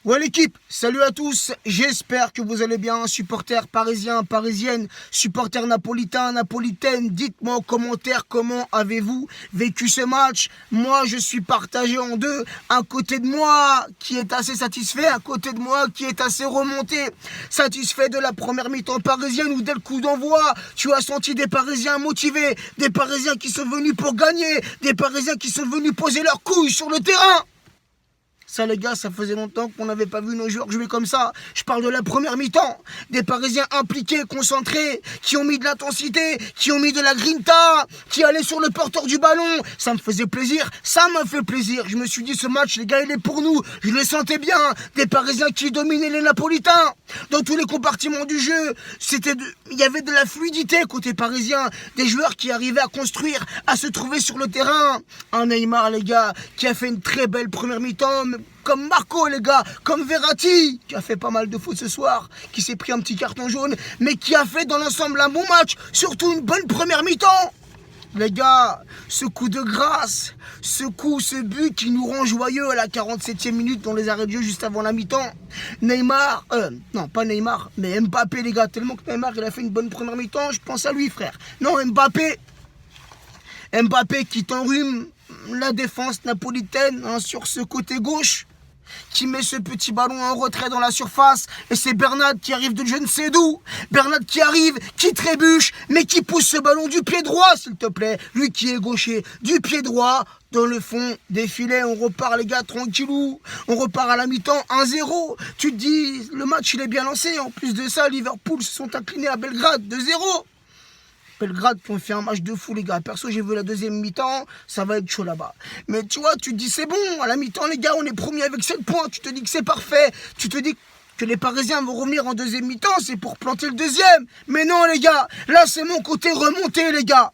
Ouais l'équipe, salut à tous, j'espère que vous allez bien, supporters parisiens, parisiennes, supporters napolitains, napolitaines, dites-moi en commentaire comment avez-vous vécu ce match. Moi je suis partagé en deux, un côté de moi qui est assez satisfait, un côté de moi qui est assez remonté, satisfait de la première mi-temps parisienne où dès le coup d'envoi, tu as senti des Parisiens motivés, des Parisiens qui sont venus pour gagner, des Parisiens qui sont venus poser leurs couilles sur le terrain. Ça les gars, ça faisait longtemps qu'on n'avait pas vu nos joueurs jouer comme ça. Je parle de la première mi-temps. Des Parisiens impliqués, concentrés, qui ont mis de l'intensité, qui ont mis de la grinta, qui allaient sur le porteur du ballon. Ça me faisait plaisir, ça m'a fait plaisir. Je me suis dit ce match, les gars, il est pour nous. Je le sentais bien. Des Parisiens qui dominaient les Napolitains. Dans tous les compartiments du jeu, il y avait de la fluidité côté parisien. Des joueurs qui arrivaient à construire, à se trouver sur le terrain. Un Neymar, les gars, qui a fait une très belle première mi-temps. Comme Marco les gars, comme Verratti, qui a fait pas mal de fautes ce soir, qui s'est pris un petit carton jaune, mais qui a fait dans l'ensemble un bon match, surtout une bonne première mi-temps. Les gars, ce coup de grâce, ce but qui nous rend joyeux à la 47e minute dans les arrêts de jeu juste avant la mi-temps. Neymar, non pas Neymar, mais Mbappé les gars, tellement que Neymar il a fait une bonne première mi-temps, je pense à lui frère. Non Mbappé qui t'enrhume la défense napolitaine sur ce côté gauche, qui met ce petit ballon en retrait dans la surface, et c'est Bernat qui arrive de je ne sais d'où, Bernat qui arrive, qui trébuche, mais qui pousse ce ballon du pied droit s'il te plaît, lui qui est gaucher, du pied droit, dans le fond des filets. On repart les gars tranquillou, on repart à la mi-temps 1-0, tu te dis le match il est bien lancé, en plus de ça Liverpool se sont inclinés à Belgrade 2-0. Belgrade qui ont fait un match de fou les gars. Perso j'ai vu la deuxième mi-temps, ça va être chaud là-bas. Mais tu vois, tu te dis c'est bon, à la mi-temps les gars on est premier avec 7 points, tu te dis que c'est parfait, tu te dis que les Parisiens vont revenir en deuxième mi-temps, c'est pour planter le deuxième. Mais non les gars, là c'est mon côté remonté les gars.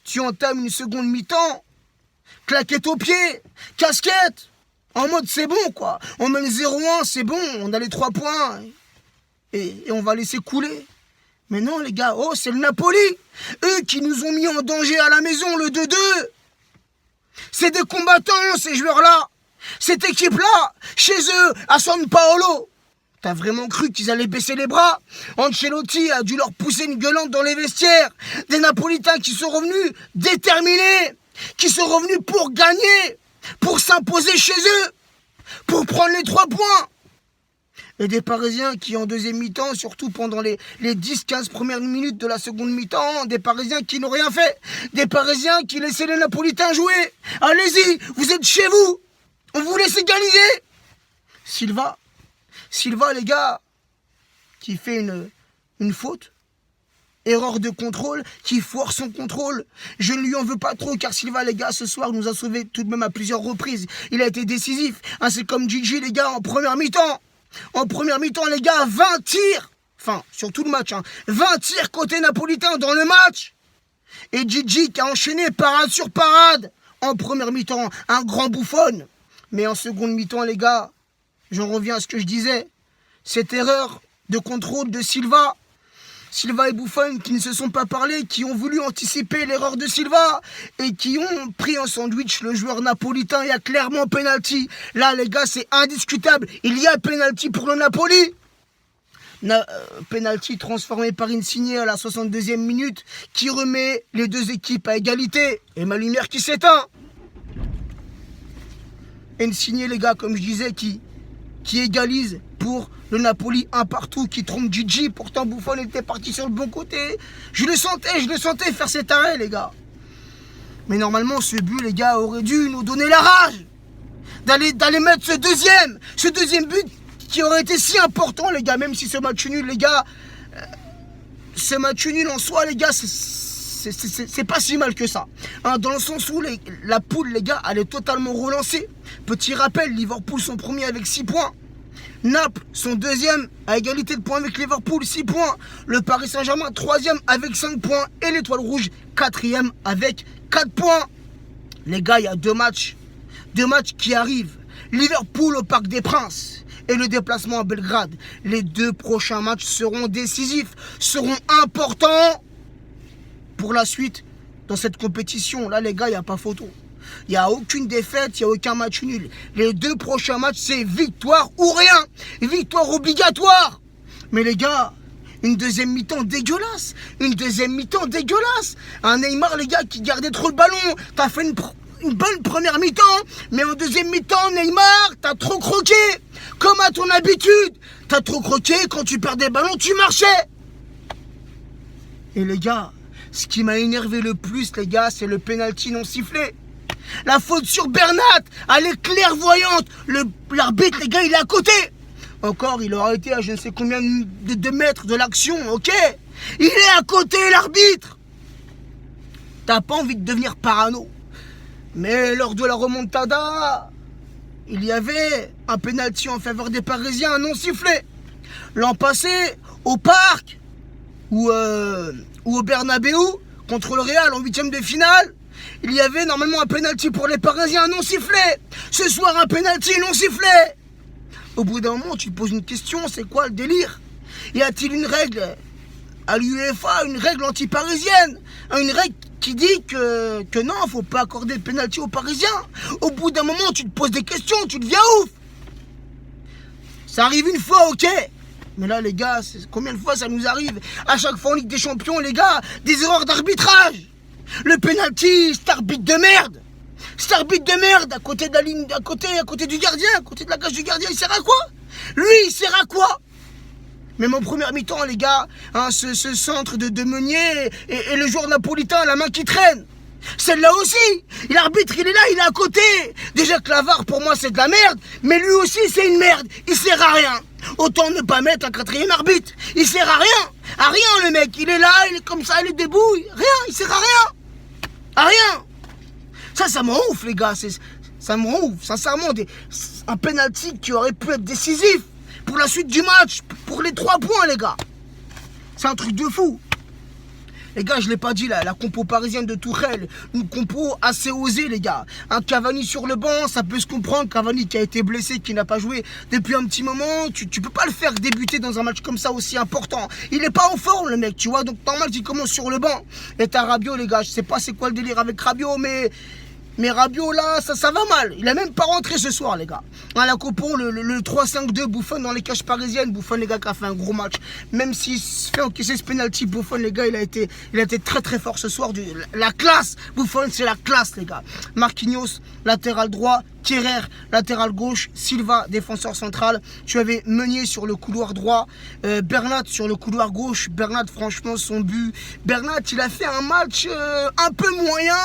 Tu entames une seconde mi-temps, claquette au pied, casquette, en mode c'est bon quoi. On mène 0-1, c'est bon, on a les 3 points et on va laisser couler. Mais non les gars, oh c'est le Napoli. Eux qui nous ont mis en danger à la maison, le 2-2. C'est des combattants ces joueurs-là. Cette équipe-là, chez eux, à San Paolo. T'as vraiment cru qu'ils allaient baisser les bras? Ancelotti a dû leur pousser une gueulante dans les vestiaires. Des Napolitains qui sont revenus déterminés, qui sont revenus pour gagner, pour s'imposer chez eux, pour prendre les 3 points. Et des Parisiens qui en deuxième mi-temps, surtout pendant les 10-15 premières minutes de la seconde mi-temps, des Parisiens qui n'ont rien fait, des Parisiens qui laissaient les Napolitains jouer. Allez-y, vous êtes chez vous, on vous laisse égaliser. Silva les gars, qui fait une faute, erreur de contrôle, qui foire son contrôle. Je ne lui en veux pas trop car Silva les gars ce soir nous a sauvés tout de même à plusieurs reprises. Il a été décisif, c'est comme Gigi les gars en première mi-temps. En première mi-temps, les gars, 20 tirs. Enfin, sur tout le match, 20 tirs côté napolitain dans le match. Et Gigi qui a enchaîné parade sur parade. En première mi-temps, un grand Buffon. Mais en seconde mi-temps, les gars, j'en reviens à ce que je disais. Cette erreur de contrôle de Silva et Buffon qui ne se sont pas parlé, qui ont voulu anticiper l'erreur de Silva et qui ont pris en sandwich le joueur napolitain. Il y a clairement penalty. Là, les gars, c'est indiscutable. Il y a penalty pour le Napoli. Penalty transformé par Insigne à la 62e minute qui remet les deux équipes à égalité. Et ma lumière qui s'éteint. Insigne, les gars, comme je disais, qui égalise pour le Napoli, un partout, qui trompe Gigi. Pourtant Buffon était parti sur le bon côté. Je le sentais faire cet arrêt les gars. Mais normalement ce but les gars aurait dû nous donner la rage d'aller mettre ce deuxième but qui aurait été si important les gars. Même si ce match nul les gars, ce match nul en soi les gars, c'est pas si mal que ça, dans le sens où la poule les gars elle est totalement relancée. Petit rappel, Liverpool sont premiers avec 6 points, Naples sont deuxième à égalité de points avec Liverpool 6 points, le Paris Saint-Germain troisième avec 5 points et l'Étoile Rouge quatrième avec 4 points. Les gars, il y a deux matchs qui arrivent, Liverpool au Parc des Princes et le déplacement à Belgrade. Les 2 prochains matchs seront décisifs, seront importants pour la suite dans cette compétition. Là les gars, il n'y a pas photo. Il n'y a aucune défaite, il n'y a aucun match nul. Les 2 prochains matchs, c'est victoire ou rien. Victoire obligatoire. Mais les gars, une deuxième mi-temps dégueulasse. Une deuxième mi-temps dégueulasse. Un Neymar, les gars, qui gardait trop le ballon. T'as fait une bonne première mi-temps, mais en deuxième mi-temps, Neymar, t'as trop croqué. Comme à ton habitude. T'as trop croqué, quand tu perdais le ballon, tu marchais. Et les gars, ce qui m'a énervé le plus, les gars, c'est le penalty non sifflé. La faute sur Bernat, elle est clairvoyante. L'arbitre, les gars, il est à côté. Encore, il aura été à je ne sais combien de mètres de l'action, ok? Il est à côté, l'arbitre. T'as pas envie de devenir parano. Mais lors de la remontada, il y avait un penalty en faveur des Parisiens non sifflé. L'an passé, au Parc, ou au Bernabéu, contre le Real en 8e de finale, il y avait normalement un penalty pour les Parisiens non sifflé. Ce soir, un penalty non sifflé. Au bout d'un moment, tu te poses une question, c'est quoi le délire? Y a-t-il une règle à l'UEFA, une règle anti-parisienne? Une règle qui dit que non, faut pas accorder de penalty aux Parisiens. Au bout d'un moment, tu te poses des questions, tu deviens ouf. Ça arrive une fois, ok. Mais là, les gars, combien de fois ça nous arrive? À chaque fois en Ligue des Champions, les gars, des erreurs d'arbitrage. Le penalty, cet arbitre de merde. Cet arbitre de merde, à côté de la ligne, à côté du gardien, à côté de la cage du gardien, il sert à quoi? Lui, il sert à quoi? Même en première mi-temps, les gars, hein, ce centre de Meunier et le joueur napolitain, la main qui traîne. Celle-là aussi, l'arbitre, il est là, il est à côté. Déjà que la VAR, pour moi, c'est de la merde, mais lui aussi, c'est une merde. Il sert à rien. Autant ne pas mettre un 4e arbitre. Il sert à rien. À rien, le mec. Il est là, il est comme ça, il est debout. Rien, il sert à rien. À rien. Ça me rend ouf, les gars. Ça me rend ouf, sincèrement. Un penalty qui aurait pu être décisif pour la suite du match, pour les 3 points, les gars. C'est un truc de fou. Les gars, je l'ai pas dit là, la compo parisienne de Tourelle, une compo assez osée, les gars. Un Cavani sur le banc, ça peut se comprendre. Cavani qui a été blessé, qui n'a pas joué depuis un petit moment. Tu peux pas le faire débuter dans un match comme ça aussi important. Il est pas en forme, le mec, tu vois. Donc normal qu'il commence sur le banc. Et t'as Rabiot, les gars. Je sais pas c'est quoi le délire avec Rabiot, mais Rabiot là, ça va mal. Il a même pas rentré ce soir, les gars. À la Copo, le 3-5-2, Buffon dans les cages parisiennes. Buffon, les gars, qui a fait un gros match. Même s'il se fait encaisser ce penalty, Buffon, les gars, il a été très très fort ce soir. La classe. Buffon, c'est la classe, les gars. Marquinhos, latéral droit. Kerrer, latéral gauche. Silva, défenseur central. Tu avais Meunier sur le couloir droit. Bernat sur le couloir gauche. Bernat, franchement, son but. Bernat, il a fait un match un peu moyen,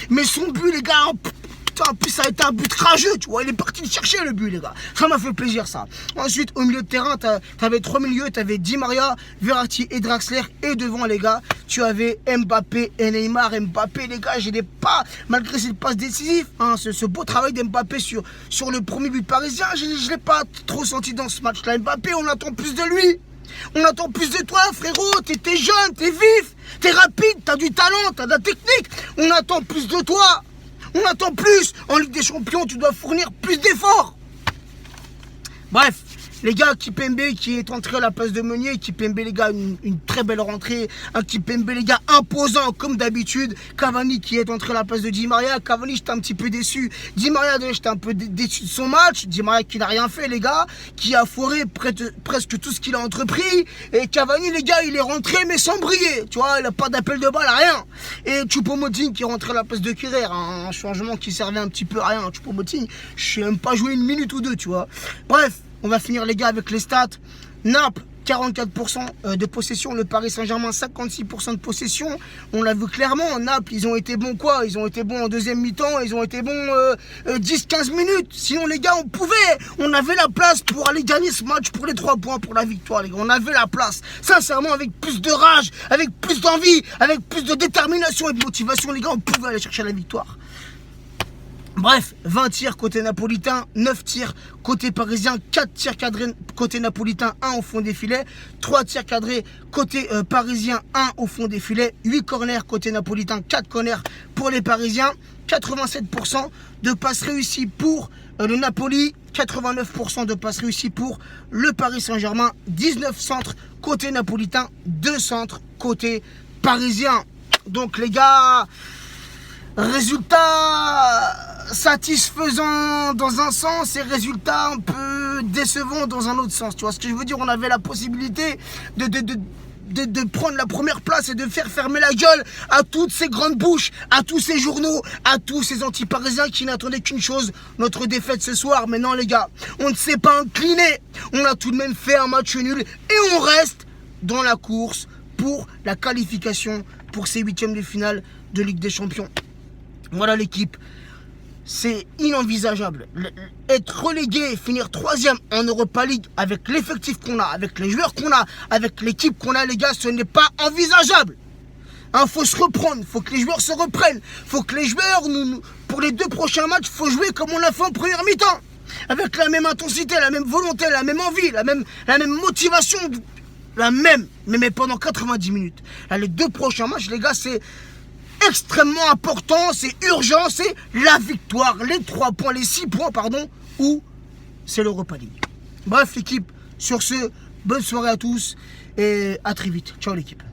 mais son but, les gars, putain, en plus ça a été un but rageux, tu vois, il est parti le chercher le but, les gars. Ça m'a fait plaisir, ça. Ensuite, au milieu de terrain, t'avais 3 milieux, t'avais Di Maria, Verratti et Draxler. Et devant, les gars, tu avais Mbappé et Neymar. Mbappé, les gars, je n'ai pas, malgré cette passe décisive, hein, ce beau travail d'Mbappé sur le premier but parisien, je ne l'ai pas trop senti dans ce match-là. Mbappé, on attend plus de lui. On attend plus de toi, frérot. T'es jeune, t'es vif, t'es rapide, t'as du talent, t'as de la technique. On attend plus de toi. On attend plus. En Ligue des Champions, tu dois fournir plus d'efforts. Bref, les gars, Kimpembe qui est entré à la place de Meunier. Kimpembe, les gars, une très belle rentrée. Un Kimpembe, les gars, imposant comme d'habitude. Cavani qui est entré à la place de Di Maria. Cavani, j'étais un petit peu déçu. Di Maria, j'étais un peu déçu de son match. Di Maria qui n'a rien fait, les gars. Qui a foiré presque tout ce qu'il a entrepris. Et Cavani, les gars, il est rentré mais sans briller. Tu vois, il n'a pas d'appel de balle, rien. Et Choupo-Moting qui est rentré à la place de Kerrer. Un changement qui servait un petit peu à rien. Choupo-Moting, je sais même pas joué une minute ou deux, tu vois. Bref. On va finir, les gars, avec les stats. Naples, 44% de possession. Le Paris Saint-Germain, 56% de possession. On l'a vu clairement. Naples, ils ont été bons quoi? Ils ont été bons en deuxième mi-temps. Ils ont été bons 10-15 minutes. Sinon, les gars, on avait la place pour aller gagner ce match pour les 3 points, pour la victoire, les gars. On avait la place. Sincèrement, avec plus de rage, avec plus d'envie, avec plus de détermination et de motivation, les gars, on pouvait aller chercher la victoire. Bref, 20 tirs côté napolitain, 9 tirs côté parisien, 4 tirs cadrés côté napolitain, 1 au fond des filets, 3 tirs cadrés côté parisien, 1 au fond des filets, 8 corners côté napolitain, 4 corners pour les parisiens, 87% de passes réussies pour le Napoli, 89% de passes réussies pour le Paris Saint-Germain, 19 centres côté napolitain, 2 centres côté parisien. Donc les gars... résultat satisfaisant dans un sens et résultat un peu décevant dans un autre sens. Tu vois ce que je veux dire? On avait la possibilité de prendre la première place et de faire fermer la gueule à toutes ces grandes bouches, à tous ces journaux, à tous ces anti-parisiens qui n'attendaient qu'une chose, notre défaite ce soir. Mais non les gars, on ne s'est pas incliné, on a tout de même fait un match nul et on reste dans la course pour la qualification pour ces huitièmes de finale de Ligue des Champions. Voilà l'équipe. C'est inenvisageable. Être relégué, finir 3e en Europa League avec l'effectif qu'on a, avec les joueurs qu'on a, avec l'équipe qu'on a, les gars, ce n'est pas envisageable. Faut se reprendre, faut que les joueurs se reprennent, faut que les joueurs, pour les 2 prochains matchs, faut jouer comme on l'a fait en première mi-temps, avec la même intensité, la même volonté, la même envie, la même motivation, mais pendant 90 minutes. Là, les 2 prochains matchs, les gars, c'est extrêmement important, c'est urgent, c'est la victoire, les 3 points, les 6 points, pardon, ou c'est l'Europa League. Bref l'équipe, sur ce, bonne soirée à tous et à très vite. Ciao l'équipe.